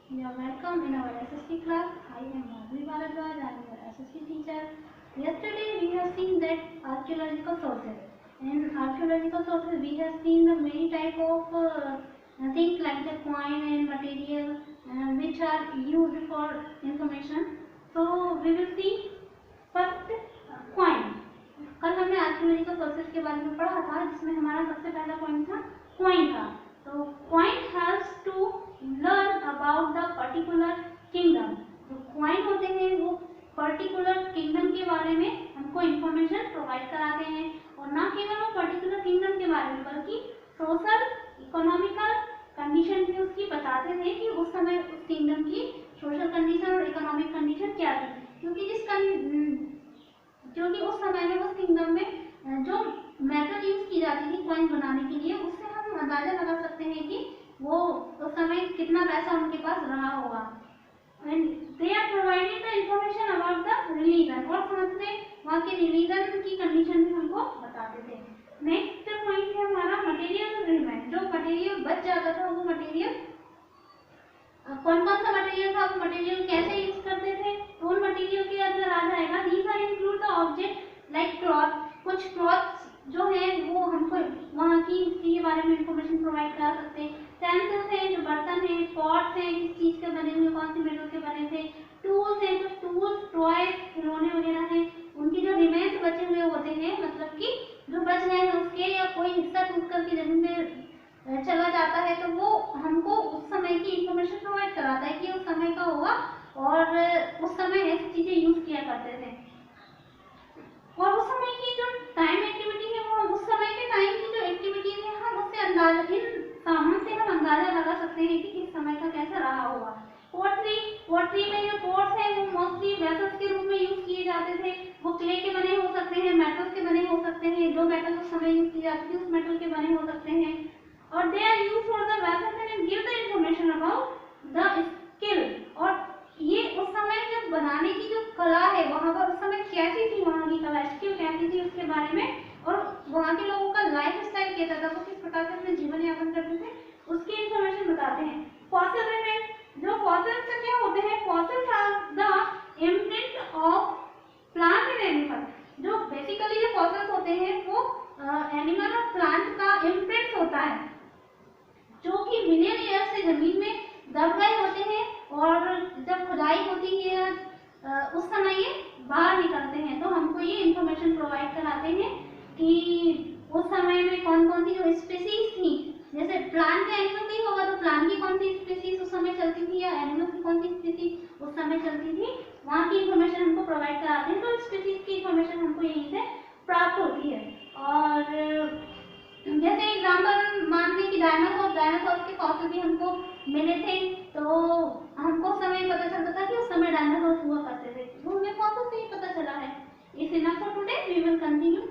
You are welcome in our SST class. I am Madhuri Bharadwaj. I am your SST teacher. Yesterday we have seen that archaeological sources. In archaeological sources we have seen the many type of things like the coin and material which are used for information. So we will see first coin. कल हमने archaeological sources के बारे में पढ़ा था जिसमें हमारा सबसे पहला पॉइंट था कॉइन का। तो coin helps to learn about the particular kingdom. जो कॉइन होते हैं वो पर्टिकुलर किंगडम के बारे में हमको इंफॉर्मेशन प्रोवाइड कराते हैं, और ना केवल वो पर्टिकुलर किंगडम के बारे में बल्कि सोशल इकोनॉमिकल कंडीशन भी उसकी बताते थे कि उस समय उस किंगडम की सोशल कंडीशन और इकोनॉमिक कंडीशन क्या थी, क्योंकि उस समय में उस किंगडम में जो मेथड यूज की जाती थी कॉइन बनाने के लिए, उससे हम अंदाजा लगा सकते हैं कि वो उस समय कितना पैसा उनके पास रहा होगा। And they are provided the information about the religion, और साथ में वहाँ के रिलीजन की कंडीशन भी हमको बताते थे। नेक्स्ट पॉइंट है हमारा मटेरियल रिमेन। जो मटेरियल बच जाता था वो मटेरियल कौन कौन सा मटेरियल था, वो मटेरियल कैसे यूज करते थे, तो उन मटेरियल के अंदर आ जाएगा these are include the object like cloth. कुछ क्लॉथ जो है वो हमको वहाँ की हिस्ट्री के बारे में इंफॉर्मेशन प्रोवाइड करा सकते हैं। टेंसेस हैं, जो बर्तन हैं, पॉट्स हैं, किस चीज के बने हुए, कौन सी मेटल के बने थे, टूल्स हैं, कुछ टूल्स, टॉयज, खिलौने वगैरह हैं, उनके जो रिमेन्स बचे हुए होते हैं, मतलब कि जो बच गए हैं उसके या कोई हिस्सा टूट करके जमीन में चला जाता है, तो वो हमको उस समय की इंफॉर्मेशन प्रोवाइड कराता है कि उस समय का होगा और उस समय ऐसी चीजें यूज किया करते थे। और उस समय की जो टाइम एक्टिविटी है वो उस समय के टाइम की जो एक्टिविटीज है हम उससे अंदाजा इन सामान से हम अंदाजा लगा सकते हैं कि किस समय का कैसा रहा होगा। पोट्री में जो पोट्स हैं वो मोस्टली वेसल्स के रूप में यूज किए जाते थे। वो क्ले के बने हो सकते हैं, मेटल्स के बने हो सकते हैं, जो मेटल उस समय यूज की जाती थी उस मेटल के बने हो सकते हैं, और they are used for the weapons and give the information about the skill। और ये उस समय जब बनाने की जो कला है वहाँ पर उस समय कैसी थी, वहाँ की कला स्किल कैसी थी उसके बारे में, और वहाँ के लोगों का लाइफ स्टाइल कैसा था, वो किस प्रकार से अपने जीवन यापन करते थे उसकी इंफॉर्मेशन बताते हैं। फॉसिल रिमेन, जो फॉसिल्स क्या होते हैं, fossils are the imprint of plant and animal. जो बेसिकली जो फॉसिल्स होते हैं वो एनिमल और प्लांट का इम्प्रिंट होता है जो कि मिलियन ईयर से जमीन में दब गए होते हैं, और जब खुदाई होती है उस समय ये बाहर निकलते हैं। तो हमको ये इंफॉर्मेशन प्रोवाइड कराते हैं कि उस समय में कौन कौन सी जो स्पीसीज थी, जैसे प्लांट या एनिमल भी होगा तो प्लांट की कौन सी स्पीसीज उस समय चलती थी या एनिमल की कौन सी स्पीसीज उस समय चलती थी, वहाँ की इंफॉर्मेशन हमको प्रोवाइड कराते हैं। तो स्पीसीज की इंफॉर्मेशन हमको यहीं से प्राप्त होती है। और जैसे एग्जाम्पल मान लें कि डायनासोर के फॉसिल भी हमको मिले थे, तो हमको समय पता चलता था कि उस समय डायनासोर हुआ करते थे, वो हमें फॉसिल से ही पता चला है। Is enough for today, we will continue